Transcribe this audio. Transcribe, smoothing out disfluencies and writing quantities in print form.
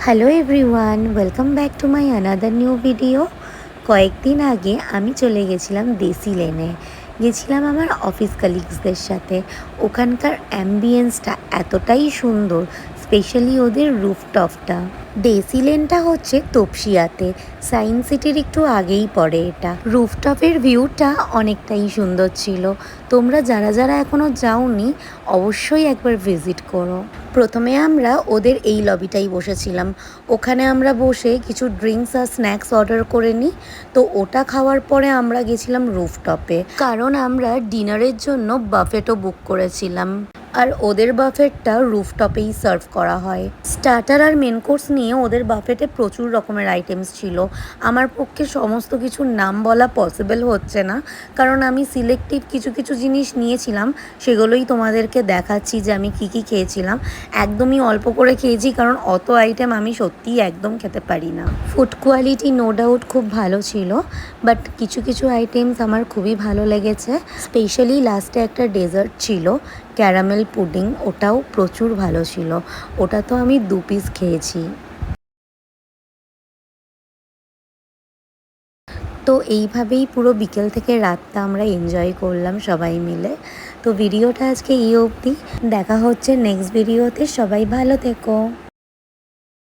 Hello everyone, welcome back to my another new video. কয়েকদিন আগে আমি চলে গেছিলাম দেশি লেনে। গেছিলাম আমার অফিস কালিগসদের সাথে। ওখানকার অ্যাম্বিয়েন্সটা এতটাই সুন্দর, স্পেশালি ওদের রুফটপটা। দেশি লেনটা হচ্ছে তপসিয়াতে, সায়েন্স সিটির একটু আগেই পড়ে এটা। রুফটপের ভিউটা অনেকটাই সুন্দর ছিল। তোমরা যারা যারা এখনও যাওনি অবশ্যই একবার ভিজিট করো। প্রথমে আমরা ওদের এই লবিটাই বসেছিলাম। ওখানে আমরা বসে কিছু ড্রিঙ্কস আর স্ন্যাক্স অর্ডার করে নিই। তো ওটা খাওয়ার পরে আমরা গেছিলাম রুফটপে, কারণ আমরা ডিনারের জন্য বাফেটও বুক করেছিলাম। আর ওদের বাফেটটা রুফটপেই সার্ভ করা হয়। স্টার্টার আর মেন কোর্স নিয়ে ওদের বাফেটে প্রচুর রকমের আইটেমস ছিল। আমার পক্ষে সমস্ত কিছুর নাম বলা পসিবল হচ্ছে না, কারণ আমি সিলেক্টিভ কিছু কিছু জিনিস নিয়েছিলাম। সেগুলোই তোমাদেরকে দেখাচ্ছি যে আমি কি কি খেয়েছিলাম। একদমই অল্প করে খেয়েছি, কারণ অত আইটেম আমি সত্যিই একদম খেতে পারি না। ফুড কোয়ালিটি নো ডাউট খুব ভালো ছিল, বাট কিছু কিছু আইটেমস আমার খুবই ভালো লেগেছে। স্পেশালি লাস্টে একটা ডেজার্ট ছিল, ক্যারামেল পুডিং, ওটাও প্রচুর ভালো ছিল। ওটা তো আমি 2 পিস খেয়েছি। তো এইভাবেই পুরো বিকেল থেকে রাতটা আমরা এনজয় করলাম সবাই মিলে। তো ভিডিওটা আজকে এই অবধি। দেখা হচ্ছে নেক্সট ভিডিওতে। সবাই ভালো থেকো।